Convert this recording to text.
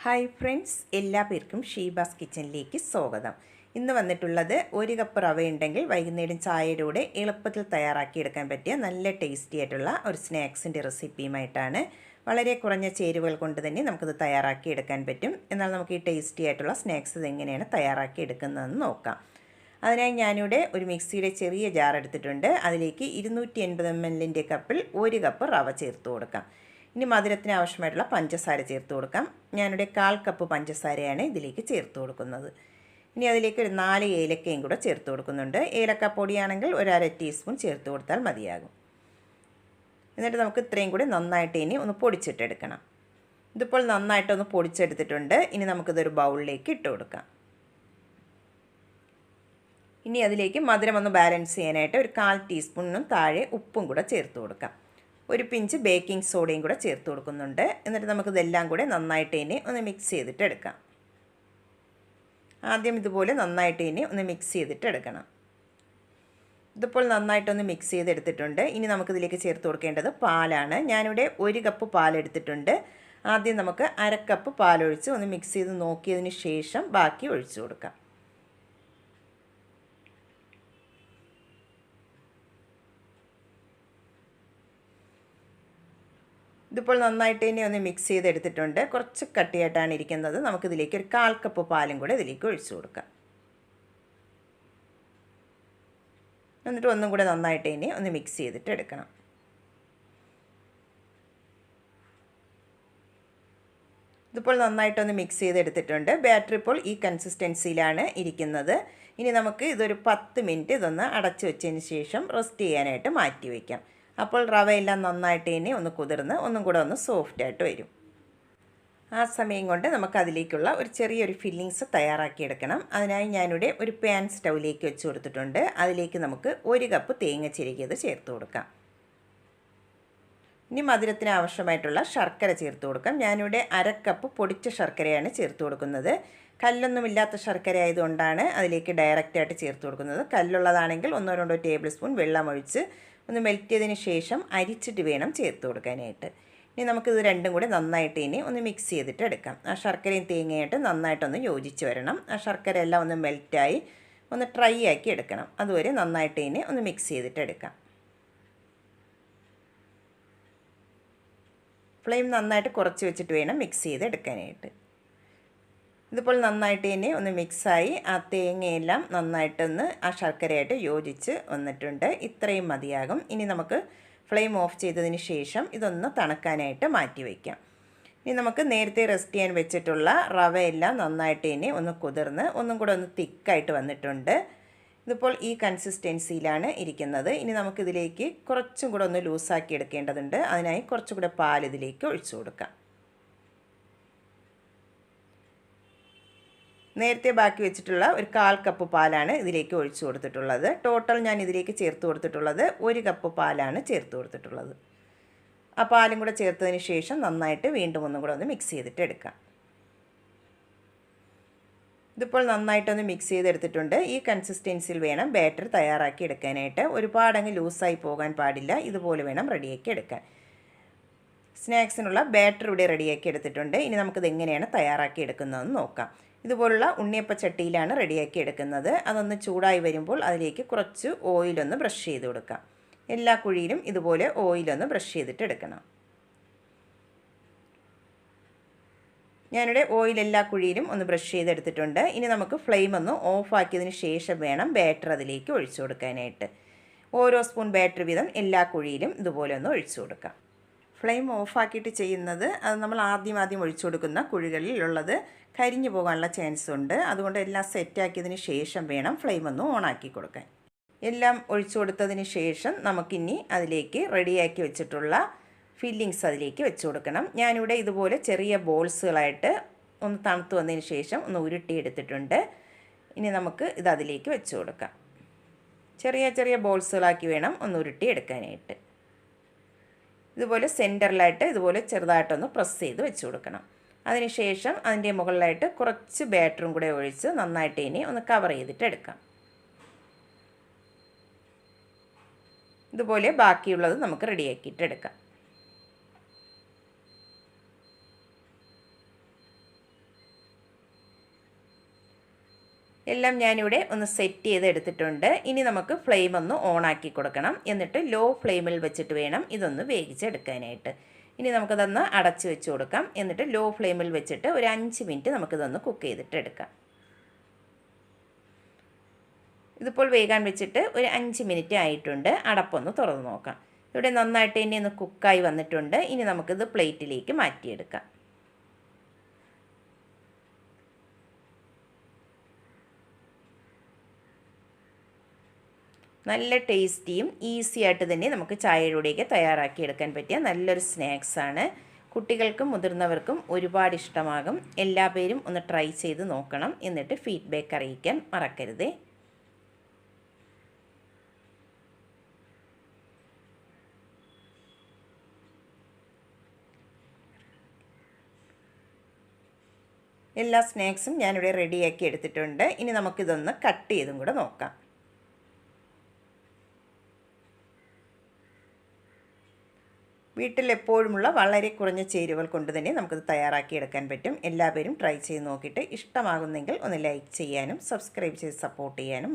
Hi friends, എല്ലാ പേർക്കും ഷീബാസ് കിച്ചണിലേക്ക് സ്വാഗതം. ഇന്ന് വന്നിട്ടുള്ളത് 1 കപ്പ് റവ ഉണ്ടെങ്കിൽ വൈകുന്നേരം ചായയുടെ കൂടെ എളുപ്പത്തിൽ തയ്യാറാക്കിയെടുക്കാൻ പറ്റിയ നല്ല ടേസ്റ്റി ആയിട്ടുള്ള ഒരു സ്നാക്സിൻ്റെ റെസിപ്പിയുമായിട്ടാണ്. വളരെ കുറഞ്ഞ ചേരുവകൾ കൊണ്ട് തന്നെ നമുക്കിത് തയ്യാറാക്കിയെടുക്കാൻ പറ്റും. എന്നാൽ നമുക്ക് ഈ ടേസ്റ്റി ആയിട്ടുള്ള സ്നാക്സ് എങ്ങനെയാണ് തയ്യാറാക്കിയെടുക്കുന്നതെന്ന് നോക്കാം. അതിനായി ഞാനിവിടെ ഒരു മിക്സിയുടെ ചെറിയ ജാർ എടുത്തിട്ടുണ്ട്. അതിലേക്ക് 280 ml കപ്പിൽ 1 കപ്പ് റവ ചേർത്ത് കൊടുക്കാം. ഇനി മധുരത്തിന് ആവശ്യമായിട്ടുള്ള പഞ്ചസാര ചേർത്ത് കൊടുക്കാം. ഞാനിവിടെ 1/4 കപ്പ് പഞ്ചസാരയാണ് ഇതിലേക്ക് ചേർത്ത് കൊടുക്കുന്നത്. ഇനി അതിലേക്ക് ഒരു 4 ഏലക്കയും കൂടെ ചേർത്ത് കൊടുക്കുന്നുണ്ട്. ഏലക്കപ്പൊടിയാണെങ്കിൽ ഒരു 1/2 ടീസ്പൂൺ ചേർത്ത് കൊടുത്താൽ മതിയാകും. എന്നിട്ട് നമുക്ക് ഇത്രയും കൂടി നന്നായിട്ട് ഇനി ഒന്ന് പൊടിച്ചിട്ടെടുക്കണം. ഇതിപ്പോൾ നന്നായിട്ടൊന്ന് പൊടിച്ചെടുത്തിട്ടുണ്ട്. ഇനി നമുക്കിതൊരു ബൗളിലേക്ക് ഇട്ട് കൊടുക്കാം. ഇനി അതിലേക്ക് മധുരം ഒന്ന് ബാലൻസ് ചെയ്യാനായിട്ട് ഒരു 1/4 ടീസ്പൂണിനും താഴെ ഉപ്പും കൂടെ ചേർത്ത് കൊടുക്കാം. ഒരു പിഞ്ച് ബേക്കിംഗ് സോഡയും കൂടെ ചേർത്ത് കൊടുക്കുന്നുണ്ട്. എന്നിട്ട് നമുക്കിതെല്ലാം കൂടെ നന്നായിട്ട് ഇനി ഒന്ന് മിക്സ് ചെയ്തിട്ട് എടുക്കാം. ആദ്യം ഇതുപോലെ നന്നായിട്ട് ഇനി ഒന്ന് മിക്സ് ചെയ്തിട്ട് എടുക്കണം. ഇതിപ്പോൾ നന്നായിട്ടൊന്ന് മിക്സ് ചെയ്തെടുത്തിട്ടുണ്ട്. ഇനി നമുക്കിതിലേക്ക് ചേർത്ത് കൊടുക്കേണ്ടത് പാലാണ്. ഞാനിവിടെ 1 കപ്പ് പാലെടുത്തിട്ടുണ്ട്. ആദ്യം നമുക്ക് 1/2 കപ്പ് പാലൊഴിച്ച് ഒന്ന് മിക്സ് ചെയ്ത് നോക്കിയതിന് ശേഷം ബാക്കി ഒഴിച്ചു കൊടുക്കാം. ഇതിപ്പോൾ നന്നായിട്ട് ഇനി ഒന്ന് മിക്സ് ചെയ്തെടുത്തിട്ടുണ്ട്. കുറച്ച് കട്ടിയായിട്ടാണ് ഇരിക്കുന്നത്. നമുക്കിതിലേക്ക് ഒരു 1/4 കപ്പ് പാലും കൂടെ ഇതിലേക്ക് ഒഴിച്ചു കൊടുക്കാം. എന്നിട്ട് ഒന്നും കൂടെ നന്നായിട്ട് ഇനി ഒന്ന് മിക്സ് ചെയ്തിട്ട് എടുക്കണം. ഇതിപ്പോൾ നന്നായിട്ടൊന്ന് മിക്സ് ചെയ്തെടുത്തിട്ടുണ്ട്. ബാറ്റർ ഇപ്പോൾ ഈ കൺസിസ്റ്റൻസിയിലാണ് ഇരിക്കുന്നത്. ഇനി നമുക്ക് ഇതൊരു 10 മിനിറ്റ് ഇതൊന്ന് അടച്ചു വെച്ചതിന് ശേഷം റെസ്റ്റ് ചെയ്യാനായിട്ട് മാറ്റി വയ്ക്കാം. അപ്പോൾ റവയെല്ലാം നന്നായിട്ട് ഇനി ഒന്ന് കുതിർന്ന് ഒന്നും കൂടെ ഒന്ന് സോഫ്റ്റായിട്ട് വരും. ആ സമയം കൊണ്ട് നമുക്ക് അതിലേക്കുള്ള ഒരു ചെറിയൊരു ഫില്ലിങ്സ് തയ്യാറാക്കിയെടുക്കണം. അതിനായി ഞാനിവിടെ ഒരു പാൻ സ്റ്റൗവിലേക്ക് വെച്ച് കൊടുത്തിട്ടുണ്ട്. അതിലേക്ക് നമുക്ക് 1 കപ്പ് തേങ്ങ ചിരകിയത് ചേർത്ത് കൊടുക്കാം. ഇനി മധുരത്തിന് ആവശ്യമായിട്ടുള്ള ശർക്കര ചേർത്ത് കൊടുക്കാം. ഞാനിവിടെ 1/2 കപ്പ് പൊടിച്ച ശർക്കരയാണ് ചേർത്ത് കൊടുക്കുന്നത്. കല്ലൊന്നുമില്ലാത്ത ശർക്കര ആയതുകൊണ്ടാണ് അതിലേക്ക് ഡയറക്റ്റായിട്ട് ചേർത്ത് കൊടുക്കുന്നത്. കല്ലുള്ളതാണെങ്കിൽ 1-2 ടേബിൾ സ്പൂൺ വെള്ളം ഒഴിച്ച് ഒന്ന് മെൽറ്റ് ചെയ്തതിന് ശേഷം അരിച്ചിട്ട് വേണം ചേർത്ത് കൊടുക്കാനായിട്ട്. ഇനി നമുക്കിത് രണ്ടും കൂടി നന്നായിട്ട് ഇനി ഒന്ന് മിക്സ് ചെയ്തിട്ട് എടുക്കാം. ആ ശർക്കരയും തേങ്ങയായിട്ട് നന്നായിട്ടൊന്ന് യോജിച്ച് വരണം. ആ ശർക്കര എല്ലാം ഒന്ന് മെൽറ്റായി ഒന്ന് ഡ്രൈ ആക്കി എടുക്കണം. അതുവരെ നന്നായിട്ട് ഇനി ഒന്ന് മിക്സ് ചെയ്തിട്ട് എടുക്കാം. ഫ്ലെയിം നന്നായിട്ട് കുറച്ച് വെച്ചിട്ട് വേണം മിക്സ് ചെയ്ത് എടുക്കാനായിട്ട്. ഇതിപ്പോൾ നന്നായിട്ട് ഇനി ഒന്ന് മിക്സായി ആ തേങ്ങയെല്ലാം നന്നായിട്ടൊന്ന് ആ ശർക്കരയായിട്ട് യോജിച്ച് വന്നിട്ടുണ്ട്. ഇത്രയും മതിയാകും. ഇനി നമുക്ക് ഫ്ലെയിം ഓഫ് ചെയ്തതിന് ശേഷം ഇതൊന്ന് തണുക്കാനായിട്ട് മാറ്റി വയ്ക്കാം. ഇനി നമുക്ക് നേരത്തെ റെസ്റ്റ് ചെയ്യാൻ വെച്ചിട്ടുള്ള റവയെല്ലാം നന്നായിട്ട് ഇനി ഒന്ന് കുതിർന്ന് ഒന്നും കൂടെ ഒന്ന് തിക്കായിട്ട് വന്നിട്ടുണ്ട്. ഇതിപ്പോൾ ഈ കൺസിസ്റ്റൻസിയിലാണ് ഇരിക്കുന്നത്. ഇനി നമുക്കിതിലേക്ക് കുറച്ചും കൂടെ ഒന്ന് ലൂസാക്കി എടുക്കേണ്ടതുണ്ട്. അതിനായി കുറച്ചും കൂടെ പാൽ ഇതിലേക്ക് ഒഴിച്ചു കൊടുക്കാം. നേരത്തെ ബാക്കി വെച്ചിട്ടുള്ള ഒരു 1/4 കപ്പ് പാലാണ് ഇതിലേക്ക് ഒഴിച്ചു കൊടുത്തിട്ടുള്ളത്. ടോട്ടൽ ഞാൻ ഇതിലേക്ക് ചേർത്ത് കൊടുത്തിട്ടുള്ളത് 1 കപ്പ് പാലാണ് ചേർത്ത് കൊടുത്തിട്ടുള്ളത്. ആ പാലും കൂടെ ചേർത്തതിന് ശേഷം നന്നായിട്ട് വീണ്ടും ഒന്നും കൂടെ ഒന്ന് മിക്സ് ചെയ്തിട്ട് എടുക്കാം. ഇതിപ്പോൾ നന്നായിട്ടൊന്ന് മിക്സ് ചെയ്തെടുത്തിട്ടുണ്ട്. ഈ കൺസിസ്റ്റൻസിയിൽ വേണം ബാറ്റർ തയ്യാറാക്കി എടുക്കാനായിട്ട്. ഒരുപാടങ്ങ് ലൂസായി പോകാൻ പാടില്ല. ഇതുപോലെ വേണം റെഡിയാക്കി എടുക്കാൻ. സ്നാക്സിനുള്ള ബാറ്റർ ഇവിടെ റെഡിയാക്കി എടുത്തിട്ടുണ്ട്. ഇനി നമുക്കിത് എങ്ങനെയാണ് തയ്യാറാക്കി എടുക്കുന്നതെന്ന് നോക്കാം. ഇതുപോലുള്ള ഉണ്ണിയപ്പ ചട്ടിയിലാണ് റെഡിയാക്കി എടുക്കുന്നത്. അതൊന്ന് ചൂടായി വരുമ്പോൾ അതിലേക്ക് കുറച്ച് ഓയിലൊന്ന് ബ്രഷ് ചെയ്ത് കൊടുക്കാം. എല്ലാ കുഴിയിലും ഇതുപോലെ ഓയിലൊന്ന് ബ്രഷ് ചെയ്തിട്ട് എടുക്കണം. ഞാനിവിടെ ഓയിൽ എല്ലാ കുഴിയിലും ഒന്ന് ബ്രഷ് ചെയ്തെടുത്തിട്ടുണ്ട്. ഇനി നമുക്ക് ഫ്ലെയിം ഒന്ന് ഓഫാക്കിയതിന് ശേഷം വേണം ബാറ്റർ അതിലേക്ക് ഒഴിച്ചു കൊടുക്കാനായിട്ട്. ഓരോ സ്പൂൺ ബാറ്റർ വീതം എല്ലാ കുഴിയിലും ഇതുപോലെ ഒന്ന് ഒഴിച്ചു കൊടുക്കാം. ഫ്ലെയിം ഓഫാക്കിയിട്ട് ചെയ്യുന്നത് അത് നമ്മൾ ആദ്യം ഒഴിച്ചു കൊടുക്കുന്ന കുഴികളിലുള്ളത് കരിഞ്ഞു പോകാനുള്ള ചാൻസ് ഉണ്ട്. അതുകൊണ്ട് എല്ലാം സെറ്റാക്കിയതിന് ശേഷം വേണം ഫ്ലെയിം ഒന്ന് ഓണാക്കി കൊടുക്കാൻ. എല്ലാം ഒഴിച്ചു കൊടുത്തതിന് ശേഷം നമുക്കിനി അതിലേക്ക് റെഡിയാക്കി വെച്ചിട്ടുള്ള ഫില്ലിങ്സ് അതിലേക്ക് വെച്ച് കൊടുക്കണം. ഞാനിവിടെ ഇതുപോലെ ചെറിയ ബോൾസുകളായിട്ട് ഒന്ന് തണുത്ത് വന്നതിന് ശേഷം ഒന്ന് ഉരുട്ടിയെടുത്തിട്ടുണ്ട്. ഇനി നമുക്ക് ഇത് അതിലേക്ക് വെച്ച് കൊടുക്കാം. ചെറിയ ബോൾസുകളാക്കി വേണം ഒന്ന് ഉരുട്ടിയെടുക്കാനായിട്ട്. ഇതുപോലെ സെൻറ്ററിലായിട്ട് ഇതുപോലെ ചെറുതായിട്ടൊന്ന് പ്രസ് ചെയ്ത് വെച്ച് കൊടുക്കണം. അതിനുശേഷം അതിൻ്റെ മുകളിലായിട്ട് കുറച്ച് ബാറ്ററും കൂടെ ഒഴിച്ച് നന്നായിട്ട് ഇനി ഒന്ന് കവർ ചെയ്തിട്ട് എടുക്കാം. ഇതുപോലെ ബാക്കിയുള്ളത് നമുക്ക് റെഡിയാക്കിയിട്ട് എടുക്കാം. എല്ലാം ഞാനിവിടെ ഒന്ന് സെറ്റ് ചെയ്ത് എടുത്തിട്ടുണ്ട്. ഇനി നമുക്ക് ഫ്ലെയിം ഒന്ന് ഓണാക്കി കൊടുക്കണം. എന്നിട്ട് ലോ ഫ്ലെയിമിൽ വെച്ചിട്ട് വേണം ഇതൊന്ന് വേവിച്ചെടുക്കാനായിട്ട്. ഇനി നമുക്കിതൊന്ന് അടച്ച് വെച്ച് കൊടുക്കാം. എന്നിട്ട് ലോ ഫ്ലെയിമിൽ വെച്ചിട്ട് ഒരു 5 മിനിറ്റ് നമുക്കിതൊന്ന് കുക്ക് ചെയ്തിട്ട് എടുക്കാം. ഇതിപ്പോൾ വേകാൻ വെച്ചിട്ട് ഒരു 5 മിനിറ്റ് ആയിട്ടുണ്ട്. അടപ്പൊന്ന് തുറന്ന് നോക്കാം. ഇവിടെ നന്നായിട്ട് ഇനി ഒന്ന് കുക്കായി വന്നിട്ടുണ്ട്. ഇനി നമുക്കിത് പ്ലേറ്റിലേക്ക് മാറ്റിയെടുക്കാം. നല്ല ടേസ്റ്റിയും ഈസി ആയിട്ട് തന്നെ നമുക്ക് ചായയുടെയൊക്കെ തയ്യാറാക്കിയെടുക്കാൻ പറ്റിയ നല്ലൊരു സ്നാക്സാണ്. കുട്ടികൾക്കും മുതിർന്നവർക്കും ഒരുപാട് ഇഷ്ടമാകും. എല്ലാ പേരും ഒന്ന് ട്രൈ ചെയ്ത് നോക്കണം. എന്നിട്ട് ഫീഡ്ബാക്ക് അറിയിക്കാൻ മറക്കരുതേ. എല്ലാ സ്നാക്സും ഞാനിവിടെ റെഡിയാക്കി എടുത്തിട്ടുണ്ട്. ഇനി നമുക്കിതൊന്ന് കട്ട് ചെയ്തും കൂടെ നോക്കാം. വീട്ടിലെപ്പോഴുമുള്ള വളരെ കുറഞ്ഞ ചേരുവകൾ കൊണ്ട് തന്നെ നമുക്കിത് തയ്യാറാക്കിയെടുക്കാൻ പറ്റും. എല്ലാവരും ട്രൈ ചെയ്ത് നോക്കിയിട്ട് ഇഷ്ടമാകുന്നെങ്കിൽ ഒന്ന് ലൈക്ക് ചെയ്യാനും സബ്സ്ക്രൈബ് ചെയ്ത് സപ്പോർട്ട് ചെയ്യാനും